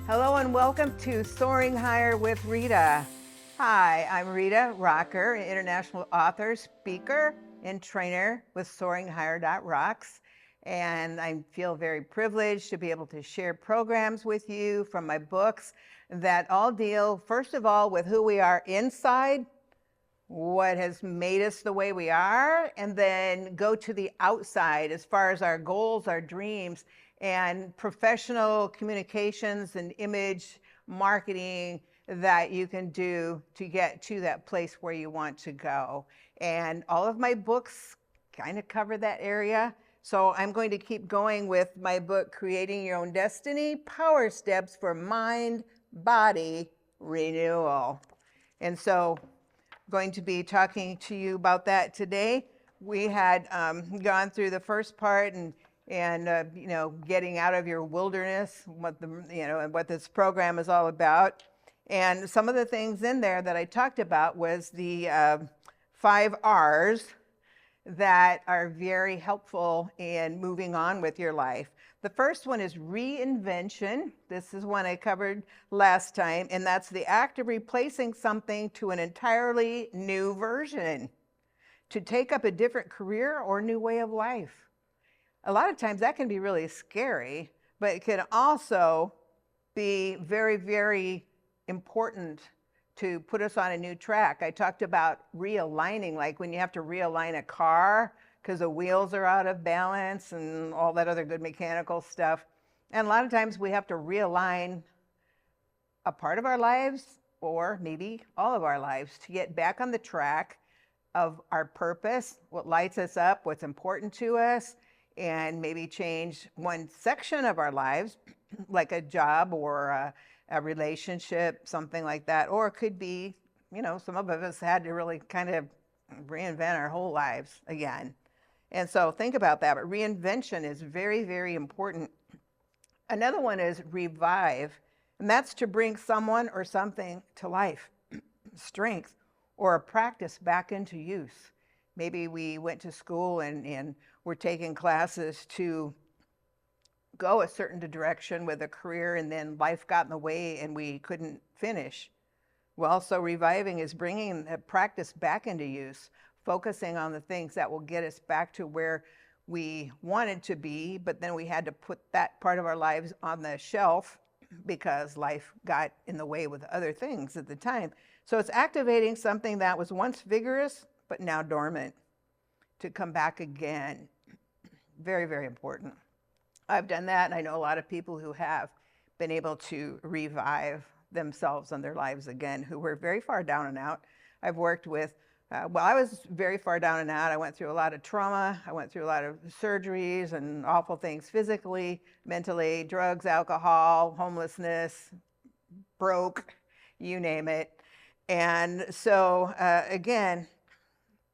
Hello and welcome to Soaring Higher with Rita. Hi, I'm Rita Rocker, an international author, speaker, and trainer with SoaringHigher.rocks. And I feel very privileged to be able to share programs with you from my books that all deal, first of all, with who we are inside, what has made us the way we are, and then go to the outside as far as our goals, our dreams, and professional communications and image marketing that you can do to get to that place where you want to go. And all of my books kind of cover that area. So I'm going to keep going with my book, Creating Your Own Destiny, Power Steps for Mind, Body Renewal. And so going to be talking to you about that today. We had gone through the first part and getting out of your wilderness, what this program is all about. And some of the things in there that I talked about was the 5 R's that are very helpful in moving on with your life. The first one is reinvention. This is one I covered last time, and that's the act of replacing something to an entirely new version, to take up a different career or new way of life. A lot of times that can be really scary, but it can also be very, very important to put us on a new track. I talked about realigning, like when you have to realign a car because the wheels are out of balance and all that other good mechanical stuff. And a lot of times we have to realign a part of our lives or maybe all of our lives to get back on the track of our purpose, what lights us up, what's important to us, and maybe change one section of our lives, like a job or a relationship, something like that. Or it could be, some of us had to really kind of reinvent our whole lives again. And so think about that. But reinvention is very, very important. Another one is revive, and that's to bring someone or something to life, strength, or a practice back into use. Maybe we went to school and we're taking classes to go a certain direction with a career, and then life got in the way and we couldn't finish. Well, so reviving is bringing a practice back into use, focusing on the things that will get us back to where we wanted to be, but then we had to put that part of our lives on the shelf because life got in the way with other things at the time. So it's activating something that was once vigorous, but now dormant, to come back again. Very, very important. I've done that, and I know a lot of people who have been able to revive themselves and their lives again, who were very far down and out. I've worked with, I was very far down and out. I went through a lot of trauma. I went through a lot of surgeries and awful things physically, mentally, drugs, alcohol, homelessness, broke, you name it. And so, again,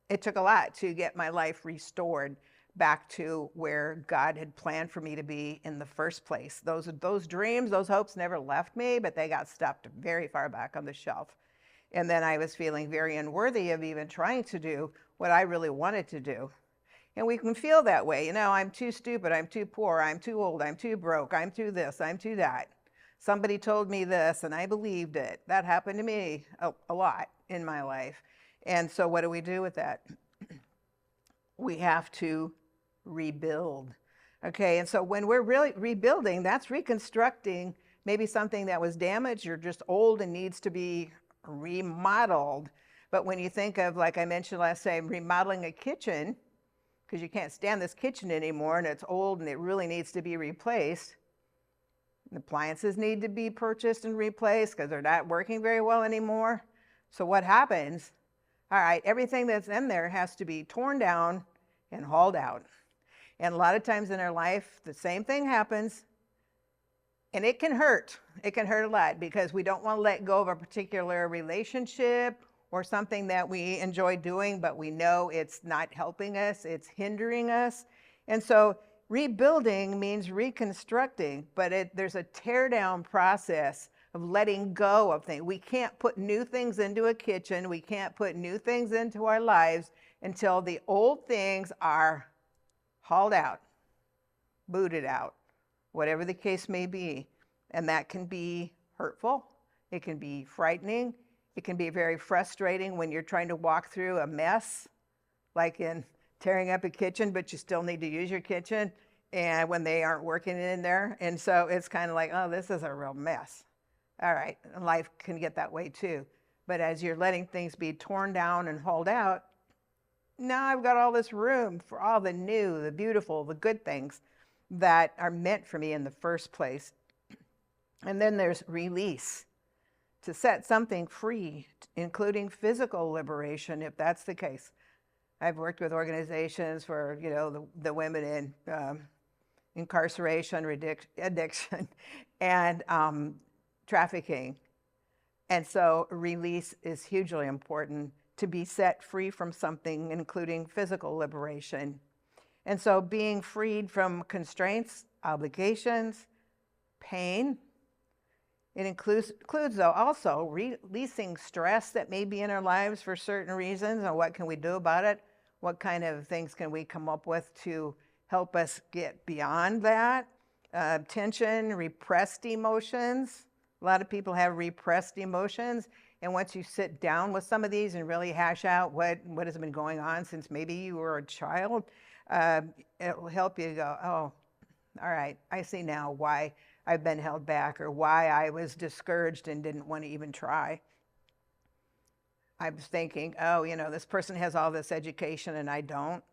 it took a lot to get my life restored back to where God had planned for me to be in the first place. Those dreams, those hopes never left me, but they got stuffed very far back on the shelf. And then I was feeling very unworthy of even trying to do what I really wanted to do. And we can feel that way. I'm too stupid, I'm too poor, I'm too old, I'm too broke, I'm too this, I'm too that. Somebody told me this and I believed it. That happened to me a lot in my life. And so what do we do with that? We have to rebuild. Okay, and so when we're really rebuilding, that's reconstructing maybe something that was damaged or just old and needs to be remodeled. But when you think of, like I mentioned last time, remodeling a kitchen, because you can't stand this kitchen anymore and it's old and it really needs to be replaced. The appliances need to be purchased and replaced because they're not working very well anymore. So what happens? All right, everything that's in there has to be torn down and hauled out. And a lot of times in our life, the same thing happens, and it can hurt. It can hurt a lot because we don't want to let go of a particular relationship or something that we enjoy doing, but we know it's not helping us, it's hindering us. And so rebuilding means reconstructing, but there's a tear down process of letting go of things. We can't put new things into a kitchen. We can't put new things into our lives until the old things are hauled out, booted out, whatever the case may be. And that can be hurtful. It can be frightening. It can be very frustrating when you're trying to walk through a mess, like in tearing up a kitchen, but you still need to use your kitchen, and when they aren't working in there. And so it's kind of like, oh, this is a real mess. All right, life can get that way too. But as you're letting things be torn down and hauled out, now I've got all this room for all the new, the beautiful, the good things that are meant for me in the first place. And then there's release, to set something free, including physical liberation, if that's the case. I've worked with organizations for, the women in incarceration, addiction, and trafficking. And so release is hugely important, to be set free from something, including physical liberation. And so being freed from constraints, obligations, pain. It includes though, also releasing stress that may be in our lives for certain reasons, and what can we do about it? What kind of things can we come up with to help us get beyond that? Tension, repressed emotions. A lot of people have repressed emotions, and once you sit down with some of these and really hash out what has been going on since maybe you were a child, it will help you go, oh, all right, I see now why I've been held back, or why I was discouraged and didn't want to even try. I was thinking, oh, this person has all this education and I don't.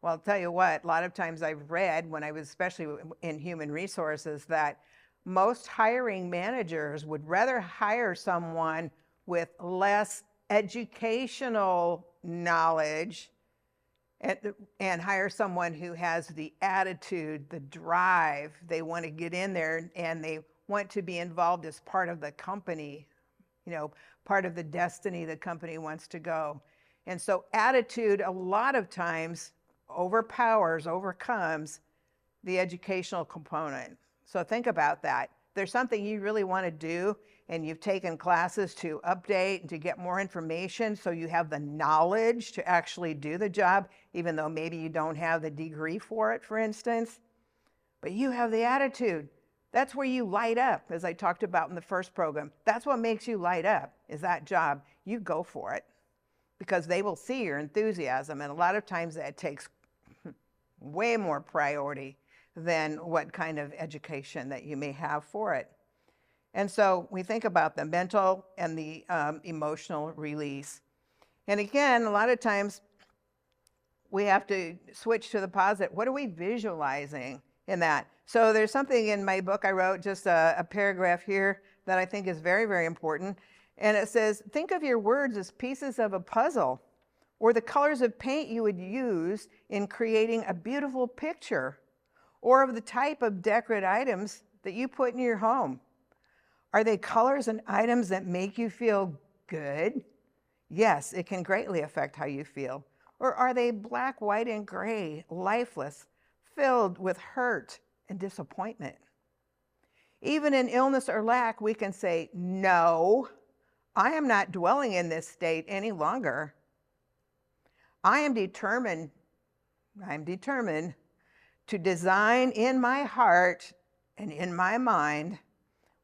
Well, I'll tell you what, a lot of times I've read, when I was especially in human resources, that most hiring managers would rather hire someone with less educational knowledge and hire someone who has the attitude, the drive. They want to get in there and they want to be involved as part of the company, part of the destiny the company wants to go. And so attitude a lot of times overcomes the educational component. So think about that. If there's something you really want to do and you've taken classes to update and to get more information so you have the knowledge to actually do the job, even though maybe you don't have the degree for it, for instance, but you have the attitude. That's where you light up, as I talked about in the first program. That's what makes you light up, is that job. You go for it because they will see your enthusiasm. And a lot of times that takes way more priority than what kind of education that you may have for it. And so we think about the mental and the emotional release. And again, a lot of times we have to switch to the positive. What are we visualizing in that? So there's something in my book I wrote, just a paragraph here, that I think is very, very important. And it says, think of your words as pieces of a puzzle, or the colors of paint you would use in creating a beautiful picture, or of the type of decorative items that you put in your home. Are they colors and items that make you feel good? Yes, it can greatly affect how you feel. Or are they black, white, and gray, lifeless, filled with hurt and disappointment? Even in illness or lack, we can say, no, I am not dwelling in this state any longer. I'm determined to design in my heart and in my mind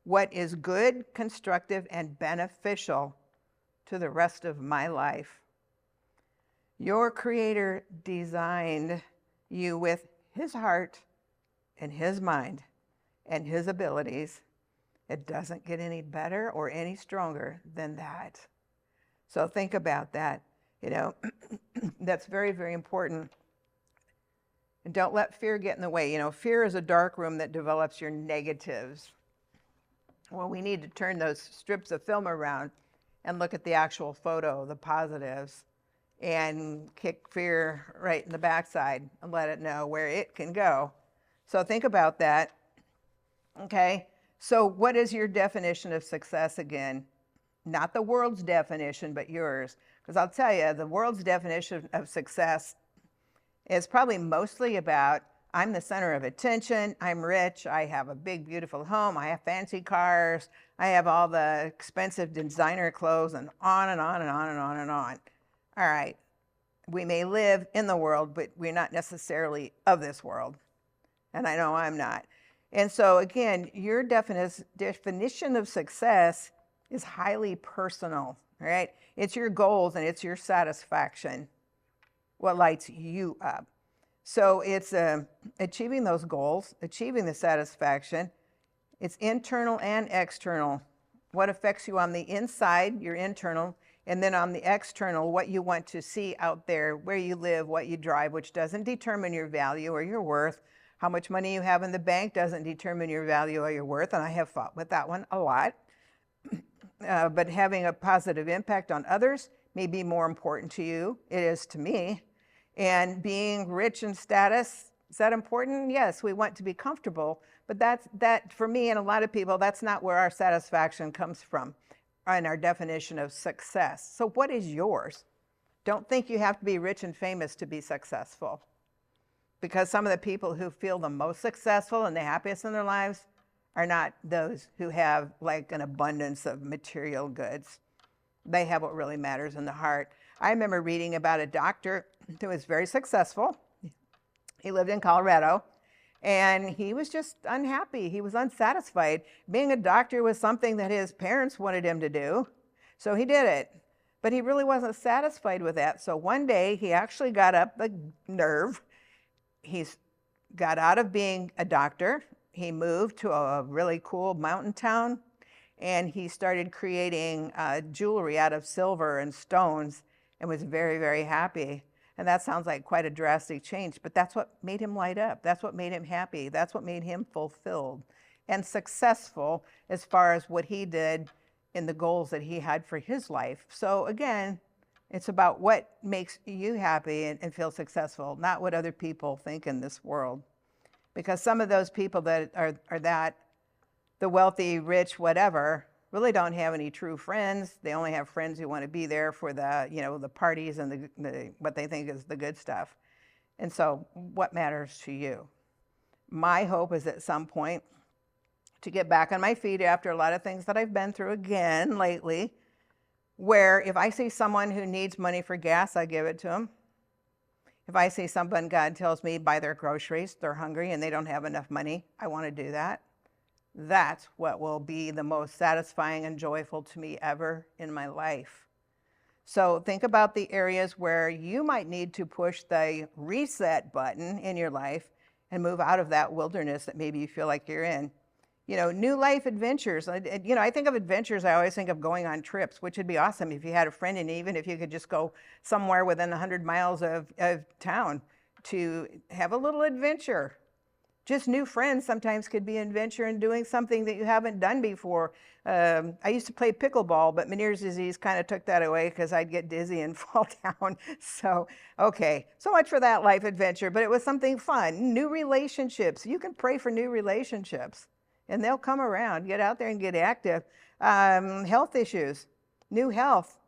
what is good, constructive, and beneficial to the rest of my life. Your Creator designed you with His heart and His mind and His abilities. It doesn't get any better or any stronger than that. So think about that. That's very, very important. And don't let fear get in the way. Fear is a dark room that develops your negatives. Well, we need to turn those strips of film around and look at the actual photo, the positives, and kick fear right in the backside and let it know where it can go. So think about that. Okay, so what is your definition of success again? Not the world's definition, but yours. Because I'll tell you, the world's definition of success is probably mostly about, I'm the center of attention, I'm rich, I have a big, beautiful home, I have fancy cars, I have all the expensive designer clothes, and on and on and on and on and on. All right, we may live in the world, but we're not necessarily of this world. And I know I'm not. And so again, your definition of success is highly personal, right? It's your goals and it's your satisfaction, what lights you up. So it's achieving those goals, achieving the satisfaction. It's internal and external. What affects you on the inside, your internal, and then on the external, what you want to see out there, where you live, what you drive, which doesn't determine your value or your worth. How much money you have in the bank doesn't determine your value or your worth, and I have fought with that one a lot. But having a positive impact on others may be more important to you. It is to me. And being rich in status, is that important? Yes, we want to be comfortable, but that for me and a lot of people, that's not where our satisfaction comes from and our definition of success. So what is yours? Don't think you have to be rich and famous to be successful, because some of the people who feel the most successful and the happiest in their lives are not those who have like an abundance of material goods. They have what really matters in the heart. I remember reading about a doctor who was very successful. He lived in Colorado, and he was just unhappy. He was unsatisfied. Being a doctor was something that his parents wanted him to do, so he did it. But he really wasn't satisfied with that. So one day, he actually got up the nerve. He got out of being a doctor. He moved to a really cool mountain town, and he started creating jewelry out of silver and stones, and was very, very happy. And that sounds like quite a drastic change, but that's what made him light up. That's what made him happy. That's what made him fulfilled and successful as far as what he did in the goals that he had for his life. So again, it's about what makes you happy and feel successful, not what other people think in this world. Because some of those people that are that, the wealthy, rich, whatever, really don't have any true friends. They only have friends who want to be there for the, the parties and the what they think is the good stuff. And so what matters to you? My hope is at some point to get back on my feet after a lot of things that I've been through again lately, where if I see someone who needs money for gas, I give it to them. If I see someone, God tells me, buy their groceries, they're hungry and they don't have enough money, I want to do that. That's what will be the most satisfying and joyful to me ever in my life. So think about the areas where you might need to push the reset button in your life and move out of that wilderness that maybe you feel like you're in. New life adventures. I think of adventures, I always think of going on trips, which would be awesome if you had a friend, and even if you could just go somewhere within 100 miles of town to have a little adventure. Just new friends sometimes could be an adventure in doing something that you haven't done before. I used to play pickleball, but Meniere's disease kind of took that away because I'd get dizzy and fall down. So, okay, so much for that life adventure, but it was something fun. New relationships. You can pray for new relationships, and they'll come around. Get out there and get active. Health issues, new health.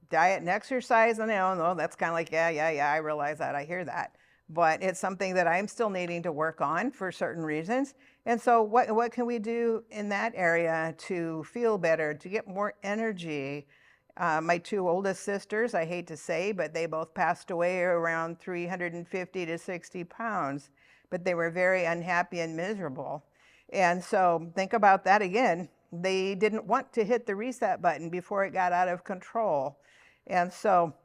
Diet and exercise, and no, that's kind of like, yeah, I realize that, I hear that. But it's something that I'm still needing to work on for certain reasons. And so what can we do in that area to feel better, to get more energy? My two oldest sisters, I hate to say, but they both passed away around 350 to 60 pounds, but they were very unhappy and miserable. And so think about that again. They didn't want to hit the reset button before it got out of control. And so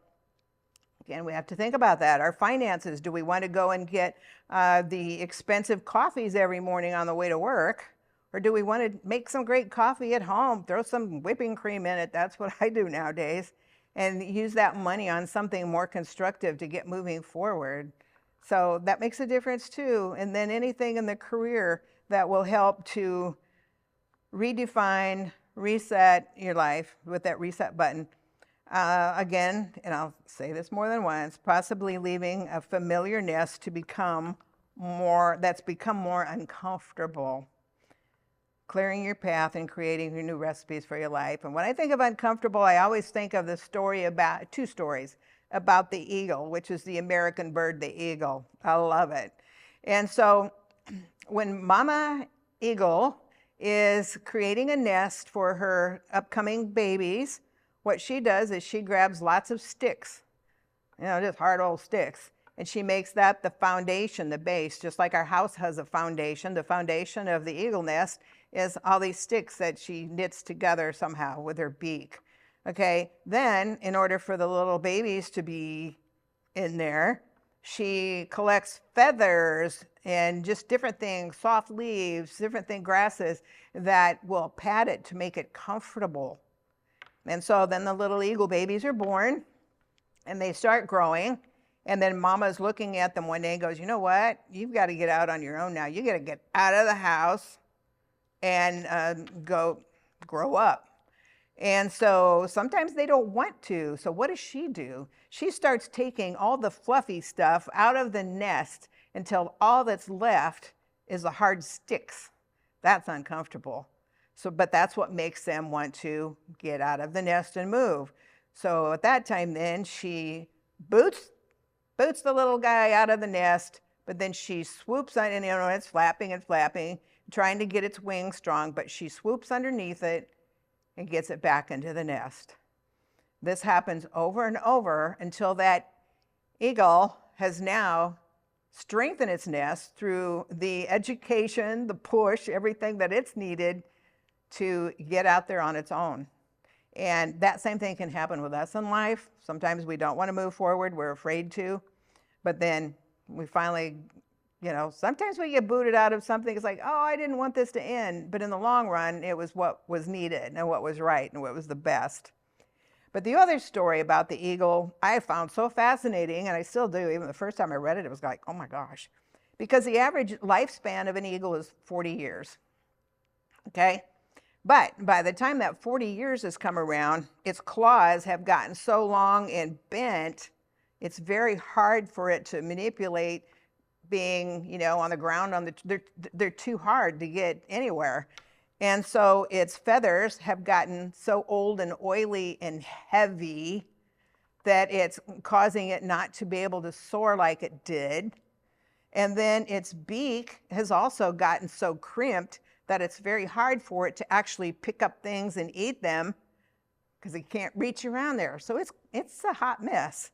again, we have to think about that. Our finances, do we want to go and get the expensive coffees every morning on the way to work? Or do we want to make some great coffee at home, throw some whipping cream in it? That's what I do nowadays. And use that money on something more constructive to get moving forward. So that makes a difference too. And then anything in the career that will help to redefine, reset your life with that reset button. Again, and I'll say this more than once, possibly leaving a familiar nest to become more uncomfortable. Clearing your path and creating new recipes for your life. And when I think of uncomfortable, I always think of two stories about the eagle, which is the American bird, the eagle. I love it. And so when Mama Eagle is creating a nest for her upcoming babies, what she does is she grabs lots of sticks, just hard old sticks, and she makes that the foundation, the base, just like our house has a foundation. The foundation of the eagle nest is all these sticks that she knits together somehow with her beak. Okay, then in order for the little babies to be in there, she collects feathers and just different things, soft leaves, different things, grasses that will pad it to make it comfortable. And so then the little eagle babies are born and they start growing. And then mama's looking at them one day and goes, you know what? You've got to get out on your own now. You got to get out of the house and go grow up. And so sometimes they don't want to. So what does she do? She starts taking all the fluffy stuff out of the nest until all that's left is the hard sticks. That's uncomfortable. So, but that's what makes them want to get out of the nest and move. So at that time then she boots the little guy out of the nest, but then she swoops on, and it's flapping and flapping, trying to get its wings strong, but she swoops underneath it and gets it back into the nest. This happens over and over until that eagle has now strengthened its nest through the education, the push, everything that it's needed to get out there on its own. And that same thing can happen with us in life. Sometimes we don't want to move forward, we're afraid to, but then we finally, sometimes we get booted out of something. It's like, oh, I didn't want this to end. But in the long run, it was what was needed and what was right and what was the best. But the other story about the eagle I found so fascinating, and I still do. Even the first time I read it, it was like, oh my gosh. Because the average lifespan of an eagle is 40 years. Okay? But by the time that 40 years has come around, its claws have gotten so long and bent, it's very hard for it to manipulate being, on the ground. They're too hard to get anywhere. And so its feathers have gotten so old and oily and heavy that it's causing it not to be able to soar like it did. And then its beak has also gotten so crimped that it's very hard for it to actually pick up things and eat them because it can't reach around there. So it's a hot mess.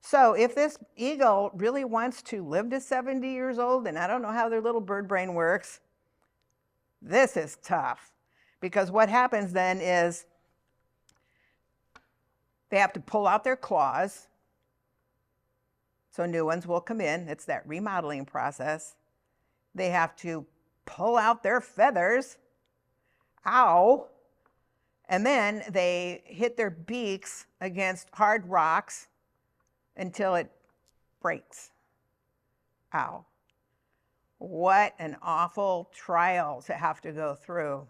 So if this eagle really wants to live to 70 years old, and I don't know how their little bird brain works, this is tough. Because what happens then is they have to pull out their claws, so new ones will come in. It's that remodeling process. They have to pull out their feathers, ow, and then they hit their beaks against hard rocks until it breaks. Ow. What an awful trial to have to go through.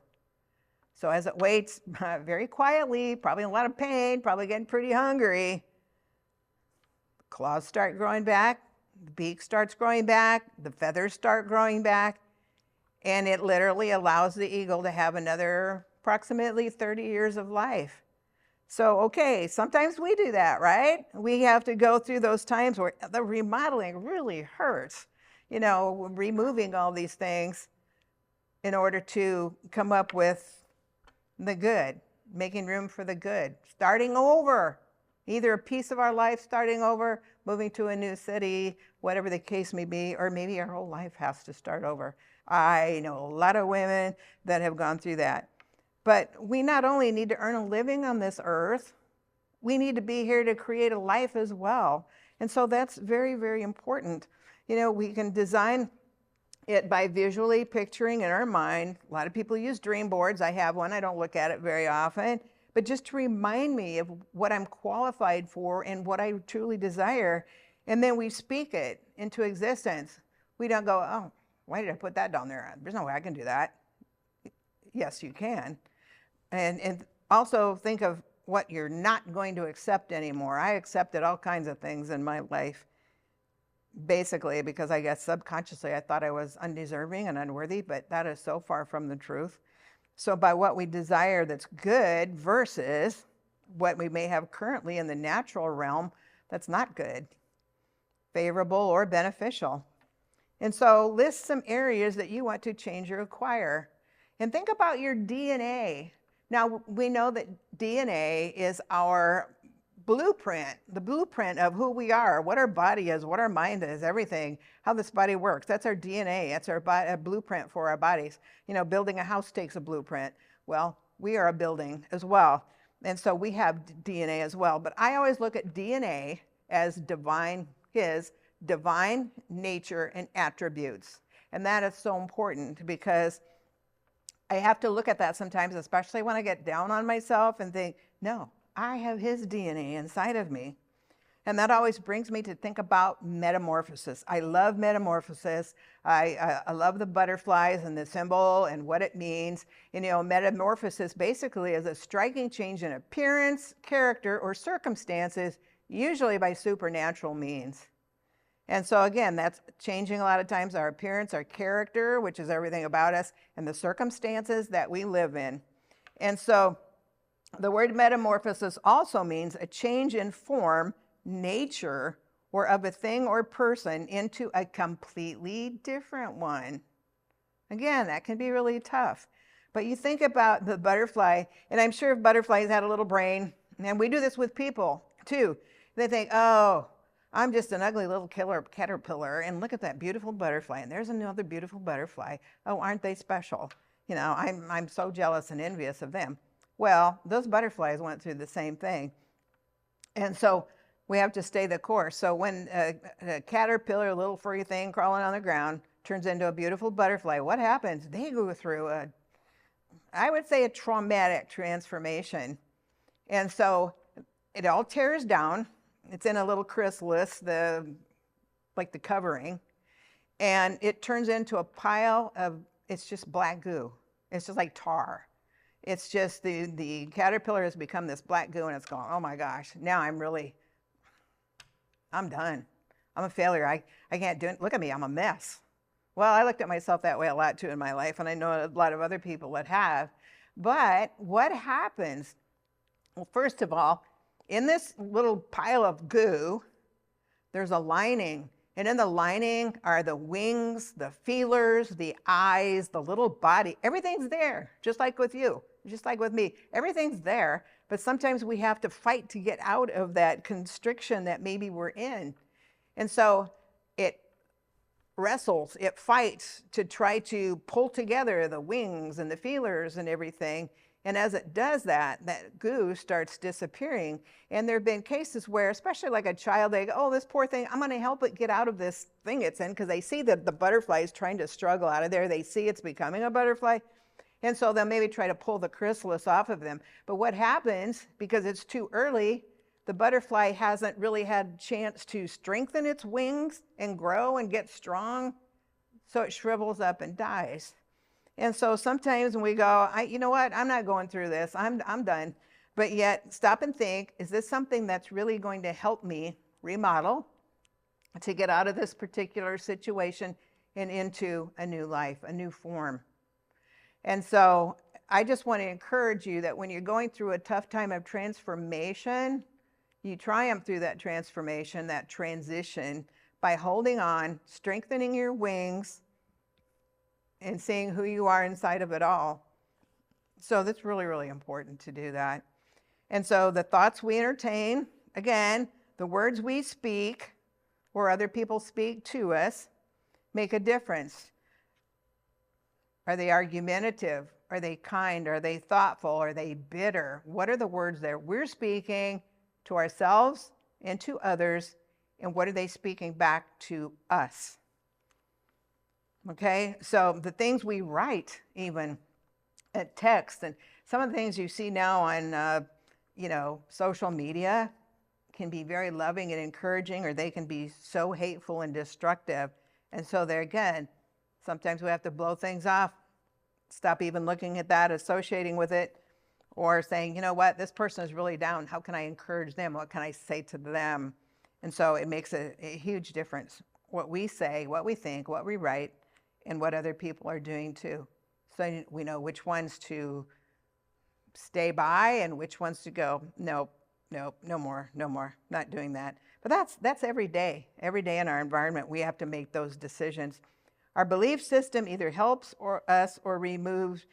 So as it waits very quietly, probably in a lot of pain, probably getting pretty hungry, the claws start growing back, the beak starts growing back, the feathers start growing back, and it literally allows the eagle to have another approximately 30 years of life. So, okay, sometimes we do that, right? We have to go through those times where the remodeling really hurts, removing all these things in order to come up with the good, making room for the good, starting over, either a piece of our life starting over, moving to a new city, whatever the case may be, or maybe our whole life has to start over. I know a lot of women that have gone through that. But we not only need to earn a living on this earth, we need to be here to create a life as well. And so that's very, very important. We can design it by visually picturing in our mind. A lot of people use dream boards. I have one. I don't look at it very often. But just to remind me of what I'm qualified for and what I truly desire. And then we speak it into existence. We don't go, oh, why did I put that down there? There's no way I can do that. Yes, you can. And also think of what you're not going to accept anymore. I accepted all kinds of things in my life, basically because I guess subconsciously I thought I was undeserving and unworthy, but that is so far from the truth. So by what we desire that's good versus what we may have currently in the natural realm that's not good, favorable or beneficial. And so list some areas that you want to change or acquire. And think about your DNA. Now, we know that DNA is our the blueprint of who we are, what our body is, what our mind is, everything, how this body works. That's our DNA. That's our a blueprint for our bodies. You know, building a house takes a blueprint. Well, we are a building as well. And so we have DNA as well. But I always look at DNA as divine, his divine nature and attributes. And that is so important because I have to look at that sometimes, especially when I get down on myself and think, no, I have his DNA inside of me. And that always brings me to think about metamorphosis. I love metamorphosis. I love the butterflies and the symbol and what it means. And, you know, metamorphosis basically is a striking change in appearance, character, or circumstances, usually by supernatural means. And so again, that's changing a lot of times our appearance, our character, which is everything about us, and the circumstances that we live in. And so the word metamorphosis also means a change in form, nature, or of a thing or person into a completely different one. Again, that can be really tough. But you think about the butterfly, and I'm sure if butterflies had a little brain, and we do this with people too. They think, oh, I'm just an ugly little killer caterpillar, and look at that beautiful butterfly, and there's another beautiful butterfly. Oh, aren't they special? You know, I'm so jealous and envious of them. Well, those butterflies went through the same thing. And so we have to stay the course. So when a caterpillar, a little furry thing crawling on the ground, turns into a beautiful butterfly, what happens? They go through I would say a traumatic transformation. And so it all tears down. It's in a little chrysalis, like the covering, and it turns into a pile of, it's just black goo. It's just like tar. It's just the caterpillar has become this black goo, and it's going, oh my gosh, now I'm done. I'm a failure. I can't do it. Look at me, I'm a mess. Well, I looked at myself that way a lot too in my life, and I know a lot of other people that have. But what happens? Well, first of all, in this little pile of goo, there's a lining. And in the lining are the wings, the feelers, the eyes, the little body. Everything's there, just like with you, just like with me. Everything's there, but sometimes we have to fight to get out of that constriction that maybe we're in. And so it wrestles, it fights to try to pull together the wings and the feelers and everything. And as it does that, that goo starts disappearing. And there have been cases where, especially like a child, they go, oh, this poor thing, I'm going to help it get out of this thing it's in, because they see that the butterfly is trying to struggle out of there. They see it's becoming a butterfly. And so they'll maybe try to pull the chrysalis off of them. But what happens, because it's too early, the butterfly hasn't really had a chance to strengthen its wings and grow and get strong. So it shrivels up and dies. And so sometimes when we go, you know what, I'm not going through this, I'm done. But yet stop and think, is this something that's really going to help me remodel to get out of this particular situation and into a new life, a new form? And so I just want to encourage you that when you're going through a tough time of transformation, you triumph through that transformation, that transition, by holding on, strengthening your wings, and seeing who you are inside of it all. So that's really, really important to do that. And so the thoughts we entertain, again, the words we speak, or other people speak to us, make a difference. Are they argumentative? Are they kind? Are they thoughtful? Are they bitter? What are the words that we're speaking to ourselves and to others? And what are they speaking back to us? Okay, so the things we write, even at text, and some of the things you see now on, social media can be very loving and encouraging, or they can be so hateful and destructive. And so there again, sometimes we have to blow things off, stop even looking at that, associating with it, or saying, you know what, this person is really down. How can I encourage them? What can I say to them? And so it makes a huge difference, what we say, what we think, what we write, and what other people are doing too. So we know which ones to stay by and which ones to go, nope, no more, not doing that. But that's every day in our environment, we have to make those decisions. Our belief system either helps us or removes,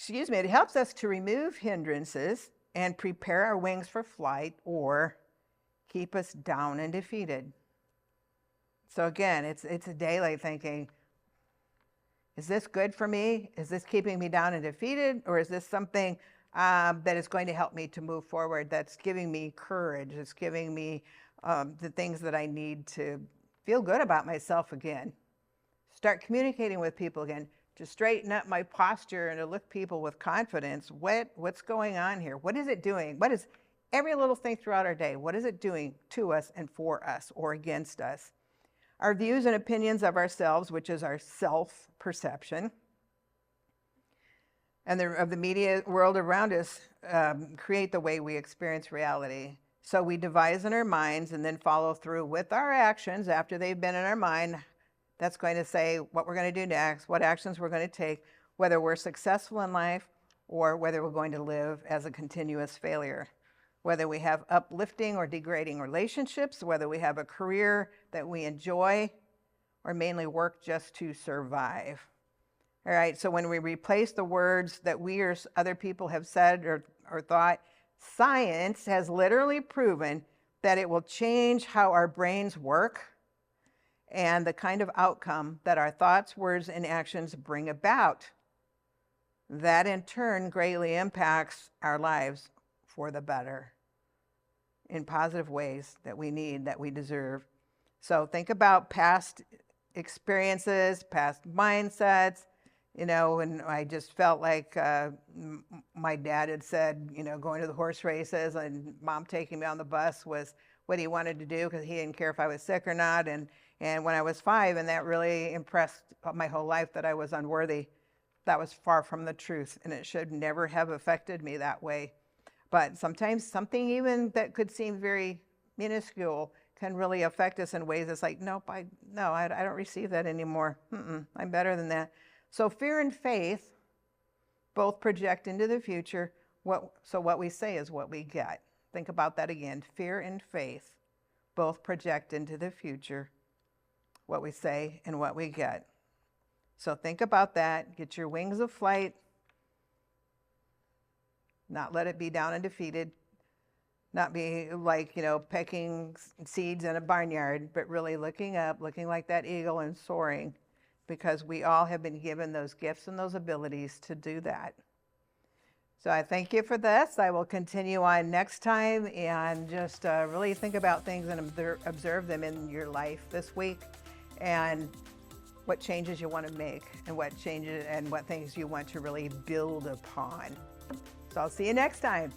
it helps us to remove hindrances and prepare our wings for flight or keep us down and defeated. So again, it's a daily thinking, is this good for me? Is this keeping me down and defeated? Or is this something that is going to help me to move forward, that's giving me courage, it's giving me the things that I need to feel good about myself again. Start communicating with people again, to straighten up my posture and to look people with confidence. What's going on here? What is it doing? What is every little thing throughout our day? What is it doing to us and for us or against us? Our views and opinions of ourselves, which is our self-perception, and of the media world around us create the way we experience reality. So we devise in our minds and then follow through with our actions after they've been in our mind. That's going to say what we're going to do next, what actions we're going to take, whether we're successful in life or whether we're going to live as a continuous failure. Whether we have uplifting or degrading relationships, whether we have a career that we enjoy, or mainly work just to survive. All right, so when we replace the words that we or other people have said or thought, science has literally proven that it will change how our brains work and the kind of outcome that our thoughts, words, and actions bring about. That in turn greatly impacts our lives for the better in positive ways that we need, that we deserve. So think about past experiences, past mindsets. You know, and I just felt like my dad had said, you know, going to the horse races and mom taking me on the bus was what he wanted to do because he didn't care if I was sick or not. And when I was 5, and that really impressed my whole life that I was unworthy. That was far from the truth, and it should never have affected me that way. But sometimes something even that could seem very minuscule can really affect us in ways that's like, nope, I don't receive that anymore. I'm better than that. So fear and faith both project into the future. So what we say is what we get. Think about that again. Fear and faith both project into the future. What we say and what we get. So think about that. Get your wings of flight. Not let it be down and defeated. Not be like, you know, pecking seeds in a barnyard, but really looking up, looking like that eagle and soaring, because we all have been given those gifts and those abilities to do that. So I thank you for this. I will continue on next time and just really think about things and observe them in your life this week, and what changes you want to make and what changes and what things you want to really build upon. So I'll see you next time.